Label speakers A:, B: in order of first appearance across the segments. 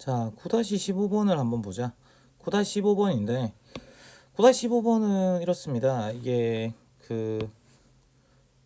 A: 자, 9-15번을 한번 보자. 9-15번인데 9-15번은 이렇습니다. 이게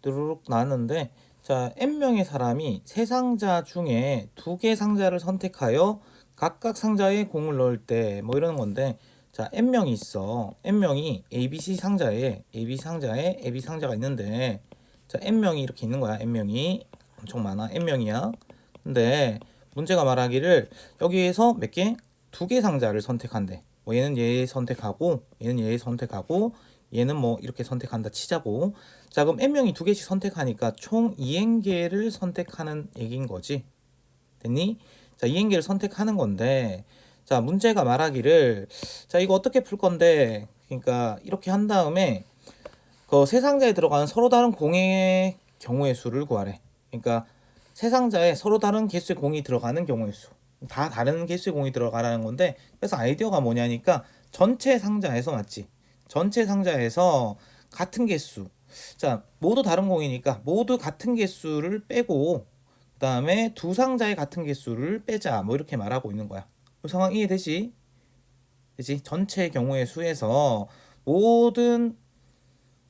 A: 뚜루룩 나왔는데, 자, n명의 사람이 세 상자 중에 두 개 상자를 선택하여 각각 상자에 공을 넣을 때 뭐 이러는 건데, 자, n명이 있어. n명이 ABC 상자에 AB 상자가 있는데, 자, n명이 이렇게 있는 거야. n명이 엄청 많아. n명이야. 근데 문제가 말하기를 여기에서 몇 개? 두 개 상자를 선택한대. 뭐 얘는 얘 선택하고 얘는 얘 선택하고 얘는 뭐 이렇게 선택한다 치자고. 자, 그럼 n명이 두 개씩 선택하니까 총 2n개를 선택하는 얘기인 거지. 됐니? 자, 2n개를 선택하는 건데, 자, 문제가 말하기를, 자, 이거 어떻게 풀 건데, 그러니까 이렇게 한 다음에 그 세 상자에 들어가는 서로 다른 공의 경우의 수를 구하래. 그러니까 세 상자에 서로 다른 개수의 공이 들어가는 경우의 수. 다 다른 개수의 공이 들어가라는 건데, 그래서 아이디어가 뭐냐니까 전체 상자에서, 맞지? 전체 상자에서 같은 개수. 자, 모두 다른 공이니까 모두 같은 개수를 빼고 그다음에 두 상자의 같은 개수를 빼자. 뭐 이렇게 말하고 있는 거야. 그 상황 이해되지? 되지? 전체 경우의 수에서 모든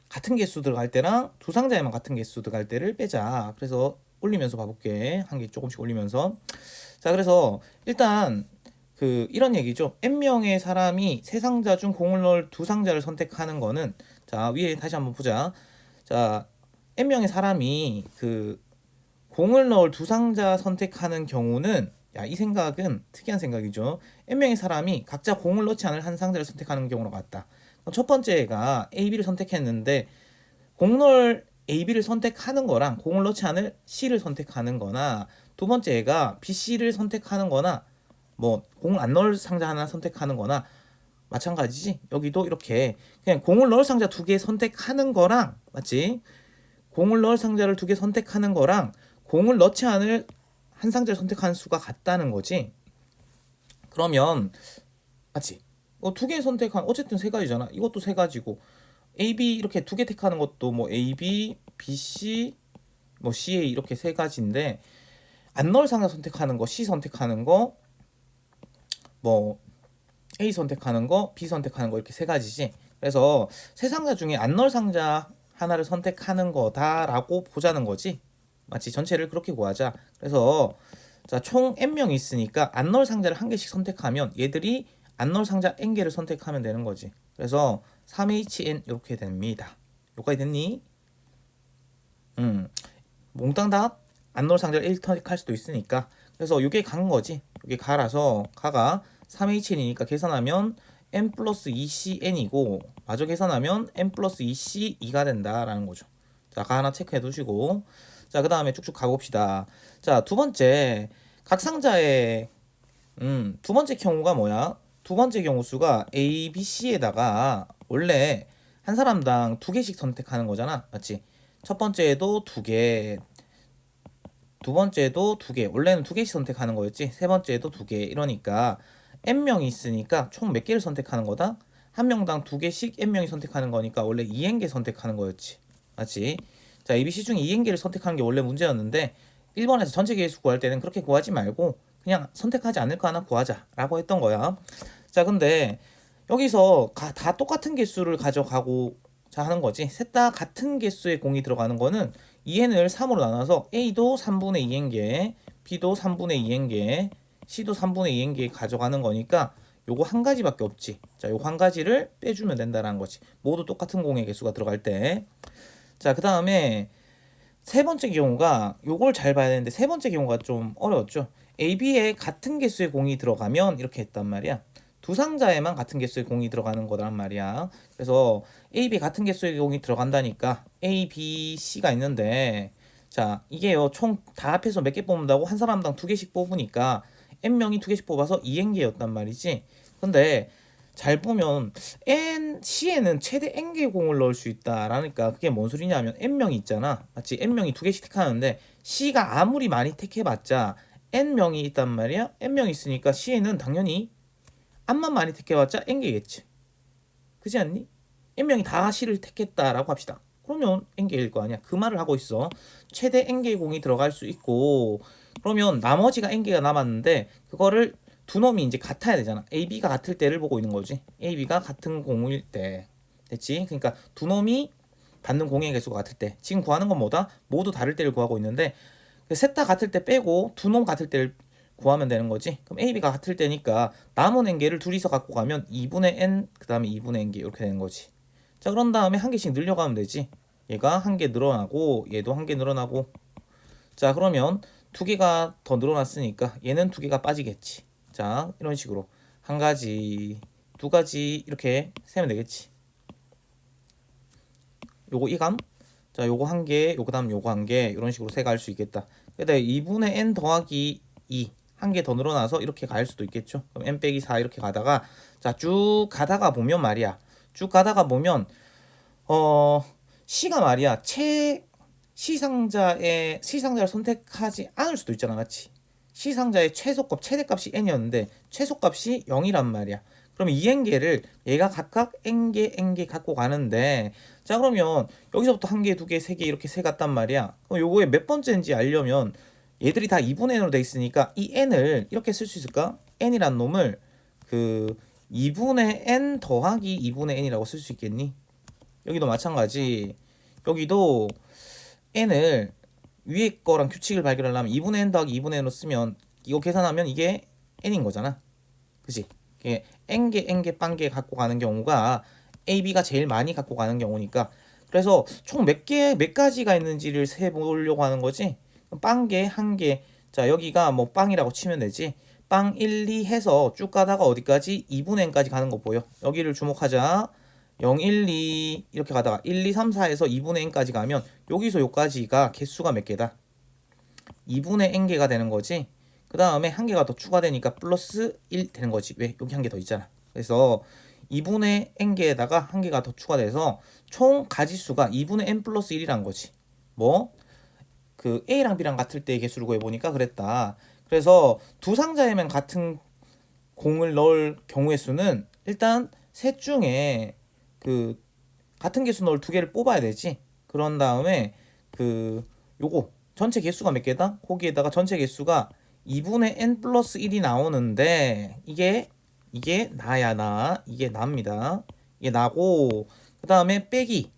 A: 같은 개수 들어갈 때랑 두 상자에만 같은 개수 들어갈 때를 빼자. 그래서 올리면서 봐볼게. 한 개 조금씩 올리면서. 자, 그래서 일단 이런 얘기죠. n명의 사람이 세 상자 중 공을 넣을 두 상자를 선택하는 거는, 자, 위에 다시 한번 보자. 자, n명의 사람이 공을 넣을 두 상자 선택하는 경우는, 야, 이 생각은 특이한 생각이죠. n명의 사람이 각자 공을 넣지 않을 한 상자를 선택하는 경우로 같다. 그럼 첫 번째가 A, B를 선택했는데 공 넣을 A, B를 선택하는 거랑 공을 넣지 않을 C를 선택하는 거나, 두 번째가 B, C를 선택하는 거나 뭐 공을 안 넣을 상자 하나 선택하는 거나 마찬가지지. 여기도 이렇게 그냥 공을 넣을 상자 두 개 선택하는 거랑, 맞지? 공을 넣을 상자를 두 개 선택하는 거랑 공을 넣지 않을 한 상자를 선택하는 수가 같다는 거지. 그러면, 맞지? 두 개 선택한, 어쨌든 세 가지잖아. 이것도 세 가지고, A, B 이렇게 두 개 택하는 것도 뭐 A, B, B, C, 뭐 C, A 이렇게 세 가지인데, 안 넣을 상자 선택하는 거, C 선택하는 거, 뭐 A 선택하는 거, B 선택하는 거, 이렇게 세 가지지. 그래서 세 상자 중에 안 넣을 상자 하나를 선택하는 거다라고 보자는 거지. 마치 전체를 그렇게 구하자. 그래서 자, 총 n명이 있으니까 안 넣을 상자를 한 개씩 선택하면 얘들이 안 넣을 상자 n개를 선택하면 되는 거지. 그래서 3hn 이렇게 됩니다. 여기까지 됐니? 몽땅 다 안 넣을 상자를 1 선택할 수도 있으니까. 그래서 이게 간 거지. 이게 가라서 가가 3hni니까 계산하면 n 플러스 2cn이고, 마저 계산하면 n 플러스 2c2가 된다라는 거죠. 자, 가 하나 체크해 두시고, 자, 그 다음에 쭉쭉 가봅시다. 자, 두 번째, 각 상자의 두 번째 경우가 뭐야? 두 번째 경우 수가 A, B, C에다가 원래 한 사람당 두 개씩 선택하는 거잖아, 맞지? 첫 번째에도 두 개, 두 번째도 두 개, 원래는 두 개씩 선택하는 거였지. 세 번째도 두 개, 이러니까 n명이 있으니까 총 몇 개를 선택하는 거다? 한 명당 두 개씩 n명이 선택하는 거니까 원래 2n개 선택하는 거였지, 맞지? 자, ABC 중에 2n개를 선택하는 게 원래 문제였는데 1번에서 전체 개수 구할 때는 그렇게 구하지 말고 그냥 선택하지 않을 거 하나 구하자라고 했던 거야. 자, 근데 여기서 다 똑같은 개수를 가져가고 자 하는 거지. 셋 다 같은 개수의 공이 들어가는 거는 2n을 3으로 나눠서 A도 3분의 2n개, B도 3분의 2n개, C도 3분의 2n개 가져가는 거니까 요거 한 가지밖에 없지. 자, 요거 한 가지를 빼주면 된다라는 거지. 모두 똑같은 공의 개수가 들어갈 때. 자, 그 다음에 세 번째 경우가, 요걸 잘 봐야 되는데 세 번째 경우가 좀 어려웠죠. A, B에 같은 개수의 공이 들어가면 이렇게 했단 말이야. 두 상자에만 같은 개수의 공이 들어가는 거란 말이야. 그래서 A, B 같은 개수의 공이 들어간다니까 A, B, C가 있는데, 자, 이게요, 총 다 합해서 몇 개 뽑는다고? 한 사람당 두 개씩 뽑으니까 n명이 두 개씩 뽑아서 2n개였단 말이지. 근데 잘 보면 C에는 최대 n개 공을 넣을 수 있다라니까, 그게 뭔 소리냐면 n명이 있잖아, 맞지? n명이 두 개씩 택하는데 C가 아무리 많이 택해봤자 n명이 있단 말이야. n명이 있으니까 C에는 당연히 암만 많이 택해봤자 n개겠지, 그지 않니? n명이 다 C를 택했다라고 합시다. 그러면 n개일 거 아니야. 그 말을 하고 있어. 최대 n개의 공이 들어갈 수 있고, 그러면 나머지가 n개가 남았는데 그거를 두 놈이 이제 같아야 되잖아. AB가 같을 때를 보고 있는 거지. AB가 같은 공일 때. 됐지? 그러니까 두 놈이 받는 공의 개수가 같을 때. 지금 구하는 건 뭐다? 모두 다를 때를 구하고 있는데 셋 다 같을 때 빼고 두 놈 같을 때를 구하면 되는 거지. 그럼 AB가 같을 때니까 남은 n개를 둘이서 갖고 가면 2분의 n 그 다음에 2분의 n개 이렇게 되는 거지. 자, 그런 다음에 한 개씩 늘려가면 되지. 얘가 한 개 늘어나고 얘도 한 개 늘어나고. 자, 그러면 두 개가 더 늘어났으니까 얘는 두 개가 빠지겠지. 자, 이런 식으로 한 가지, 두 가지 이렇게 세면 되겠지. 요거 이감. 자, 요거 한 개, 요거 다음 요거 한 개 이런 식으로 세 갈 수 있겠다. 근데 2분의 n 더하기 2 한 개 더 늘어나서 이렇게 갈 수도 있겠죠. 그럼 n 빼기 4 이렇게 가다가 자, 쭉 가다가 보면 말이야. 쭉 가다가 보면 C가 말이야. C상자를 선택하지 않을 수도 있잖아. 맞지? C상자의 최소값, 최대값이 n이었는데 최소값이 0이란 말이야. 그러면 이 n개를 얘가 각각 n개 갖고 가는데 자, 그러면 여기서부터 한 개, 두 개, 세 개 이렇게 세 갔단 말이야. 그럼 요거에 몇 번째인지 알려면 얘들이 다 2분의 n으로 돼 있으니까 이 n을 이렇게 쓸 수 있을까? n이란 놈을 그 2분의 n 더하기 2분의 n이라고 쓸 수 있겠니? 여기도 마찬가지. 여기도 n을 위에 거랑 규칙을 발견하려면 2분의 n 더하기 2분의 n으로 쓰면 이거 계산하면 이게 n인 거잖아. 그치? 이게 n개 빵개 갖고 가는 경우가 AB가 제일 많이 갖고 가는 경우니까 그래서 총 몇 가지가 있는지를 세보려고 하는 거지. 빵개, 한 개. 자, 여기가 뭐 빵이라고 치면 되지. 빵 1, 2 해서 쭉 가다가 어디까지? 2분의 n까지 가는 거 보여. 여기를 주목하자. 0, 1, 2 이렇게 가다가 1, 2, 3, 4에서 2분의 n까지 가면 여기서 여기까지가 개수가 몇 개다? 2분의 n개가 되는 거지. 그 다음에 한 개가 더 추가되니까 플러스 1 되는 거지. 왜? 여기 한 개 더 있잖아. 그래서 2분의 n개에다가 한 개가 더 추가돼서 총 가지수가 2분의 n 플러스 1이란 거지. 뭐? 그 A랑 B랑 같을 때의 개수를 구해보니까 그랬다. 그래서 두 상자에만 같은 공을 넣을 경우의 수는 일단 셋 중에 그 같은 개수 넣을 두 개를 뽑아야 되지. 그런 다음에 그 요거 전체 개수가 몇 개다? 거기에다가 전체 개수가 2분의 n 플러스 1이 나오는데 이게 나야 나. 이게 나입니다. 이게 나고 그 다음에 빼기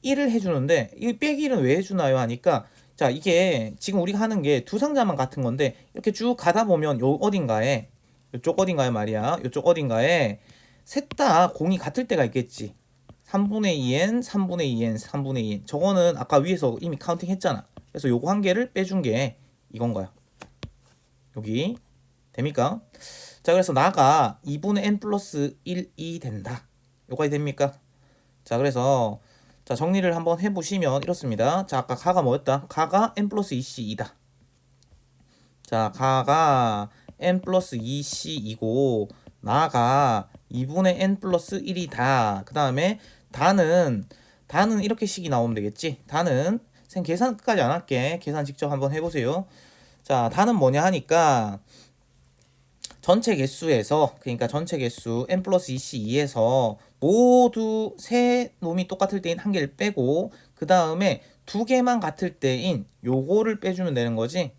A: 1을 해주는데 이 빼기 1은 왜 해주나요? 하니까 자, 이게 지금 우리가 하는 게 두 상자만 같은 건데 이렇게 쭉 가다 보면 요 어딘가에 요쪽 어딘가에 말이야. 요쪽 어딘가에 셋 다 공이 같을 때가 있겠지. 3분의 2n, 3분의 2n, 3분의 2n. 저거는 아까 위에서 이미 카운팅 했잖아. 그래서 요거 한 개를 빼준 게 이건 거야. 여기 됩니까? 자, 그래서 나가 2분의 n 플러스 1이 된다. 요까지 됩니까? 자, 그래서 자, 정리를 한번 해보시면 이렇습니다. 자, 아까 가가 뭐였다? 가가 n 플러스 2c이다. 자, 가가 n 플러스 2c이고 나가 2분의 n 플러스 1이다. 그 다음에 다는 이렇게 식이 나오면 되겠지. 다는 선 계산 끝까지 안 할게. 계산 직접 한번 해보세요. 자, 다는 뭐냐 하니까 전체 개수에서 그러니까 전체 개수 n 플러스 2c2에서 모두 세 놈이 똑같을 때인 한 개를 빼고 그 다음에 두 개만 같을 때인 요거를 빼주면 되는 거지.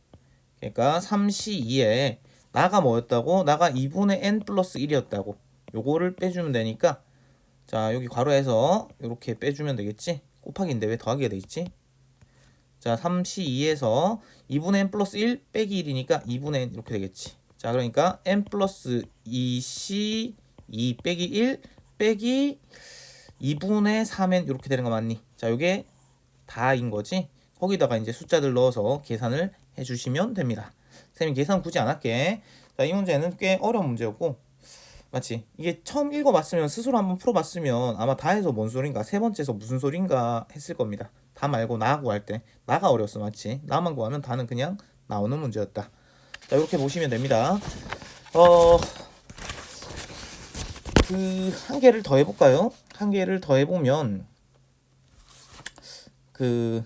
A: 그러니까 3c2에 나가 뭐였다고? 나가 2분의 n 플러스 1이었다고. 요거를 빼주면 되니까 자, 여기 괄호에서 이렇게 빼주면 되겠지. 곱하기인데 왜 더하기가 돼 있지? 자, 3c2에서 2분의 n 플러스 1 빼기 1이니까 2분의 n 이렇게 되겠지. 자, 그러니까 n 플러스 2c 2 빼기 1 빼기 2분의 3n 이렇게 되는 거 맞니? 자, 요게 다인 거지. 거기다가 이제 숫자들 넣어서 계산을 해주시면 됩니다. 선생님 계산 굳이 안 할게. 자, 이 문제는 꽤 어려운 문제였고 맞지? 이게 처음 읽어봤으면 스스로 한번 풀어봤으면 아마 다 해서 뭔 소린가 세 번째에서 무슨 소린가 했을 겁니다. 다 말고 나 구할 때 나가 어려웠어. 맞지? 나만 구하면 다는 그냥 나오는 문제였다. 자, 이렇게 보시면 됩니다. 그 한 개를 더 해볼까요? 한 개를 더 해보면 그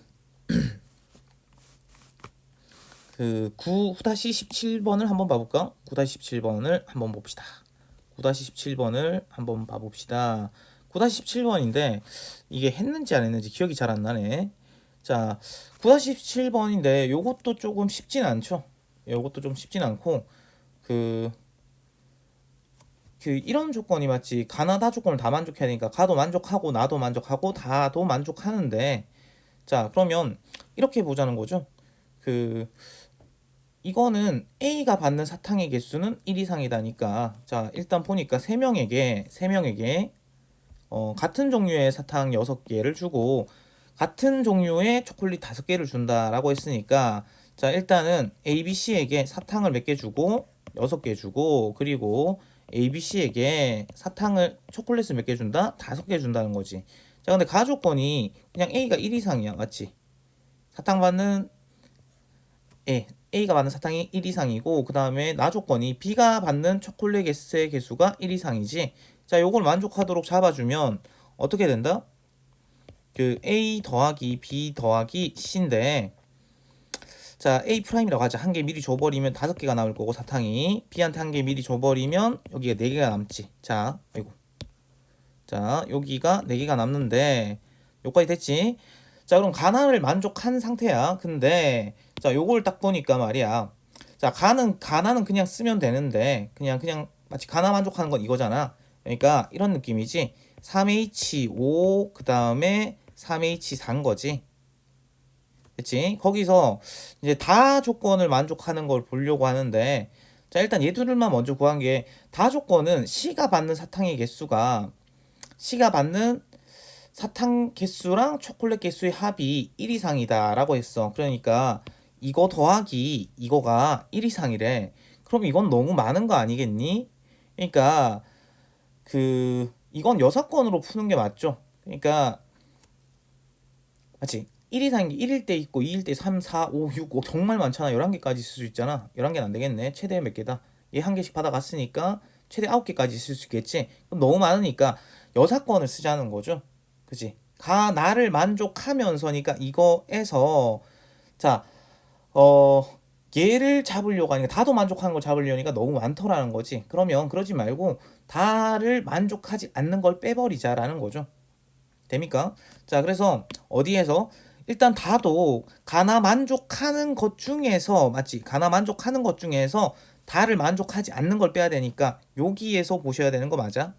A: 9-17번을 한번 봐볼까? 9-17번을 한번 봅시다. 9-17번을 한번 봐봅시다. 9-17번인데 이게 했는지 안 했는지 기억이 잘 안 나네. 자, 9-17번인데 요것도 조금 쉽진 않죠. 요것도 좀 쉽진 않고 그 이런 조건이 맞지. 가나 다 조건을 다 만족해야 되니까 가도 만족하고 나도 만족하고 다도 만족하는데, 자 그러면 이렇게 보자는 거죠. 이거는 A가 받는 사탕의 개수는 1 이상이다니까, 자 일단 보니까 3명에게 같은 종류의 사탕 6개를 주고 같은 종류의 초콜릿 5개를 준다라고 했으니까, 자 일단은 A, B, C에게 사탕을 몇 개 주고 6개 주고, 그리고 A, B, C에게 초콜릿을 몇 개 준다? 5개 준다는 거지. 자 근데 가조건이 그냥 A가 1 이상이야, 맞지? 사탕 받는 A가 받는 사탕이 1 이상이고, 그 다음에 나 조건이 B가 받는 초콜릿 개수의 개수가 1 이상이지. 자 요걸 만족하도록 잡아주면 어떻게 된다? A 더하기 B 더하기 C인데, 자 A 프라임이라고 하자. 한 개 미리 줘버리면 5개가 나올 거고, 사탕이 B한테 한 개 미리 줘버리면 여기가 4개가 남지. 자 아이고, 자 여기가 4개가 남는데 여기까지 됐지. 자 그럼 가나를 만족한 상태야. 근데 자 요걸 딱 보니까 말이야, 자 가나는 그냥 쓰면 되는데, 그냥 마치 가나 만족하는 건 이거잖아. 그러니까 이런 느낌이지. 3H5 그 다음에 3H4인 거지. 그치? 거기서 이제 다 조건을 만족하는 걸 보려고 하는데, 자 일단 얘들만 먼저 구한 게, 다 조건은 C가 받는 사탕 개수랑 초콜릿 개수의 합이 1 이상이다 라고 했어. 그러니까 이거 더하기 이거가 1 이상이래. 그럼 이건 너무 많은 거 아니겠니? 그러니까 이건 6건으로 푸는 게 맞죠. 그러니까 맞지? 1 이상인 게 1일 때 있고 2일 때 3, 4, 5, 6, 정말 많잖아. 11개까지 쓸 수 있잖아. 11개는 안 되겠네. 최대 몇 개다? 얘 한 개씩 받아갔으니까 최대 9개까지 쓸 수 있겠지. 그럼 너무 많으니까 6건을 쓰자는 거죠. 그치? 나를 만족하면서니까 이거에서, 자 얘를 잡으려고 하니까, 다도 만족하는 걸 잡으려니까 너무 많더라는 거지. 그러면 그러지 말고 다를 만족하지 않는 걸 빼버리자라는 거죠. 됩니까? 자 그래서 어디에서 일단 다도 가나 만족하는 것 중에서, 맞지? 가나 만족하는 것 중에서 다를 만족하지 않는 걸 빼야 되니까 여기에서 보셔야 되는 거 맞아?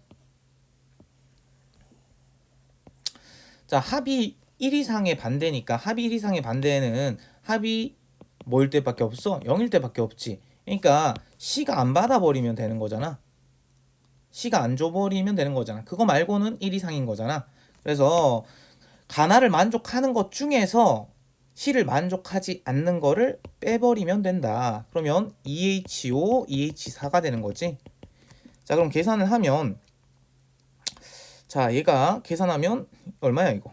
A: 자 합이 1 이상의 반대니까, 합이 1 이상의 반대는 합이 뭐일 때밖에 없어? 0일 때밖에 없지. 그러니까 C가 안 받아버리면 되는 거잖아. C가 안 줘버리면 되는 거잖아. 그거 말고는 1 이상인 거잖아. 그래서 가나를 만족하는 것 중에서 C를 만족하지 않는 거를 빼버리면 된다. 그러면 2H5, 2H4가 되는 거지. 자 그럼 계산을 하면, 자 얘가 계산하면 얼마야 이거?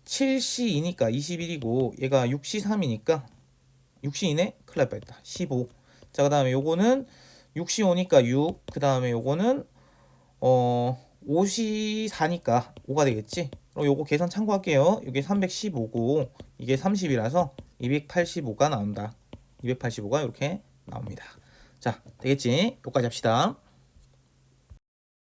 A: 7C2니까 21이고, 얘가 6C3이니까 6C2네? 큰일 날 뻔했다. 15. 자 그 다음에 요거는 6C5니까 6. 그 다음에 요거는 5C4니까 5가 되겠지. 그럼 요거 계산 참고할게요. 이게 315고 이게 30이라서 285가 나온다. 285가 이렇게 나옵니다. 자 되겠지? 여기까지 합시다.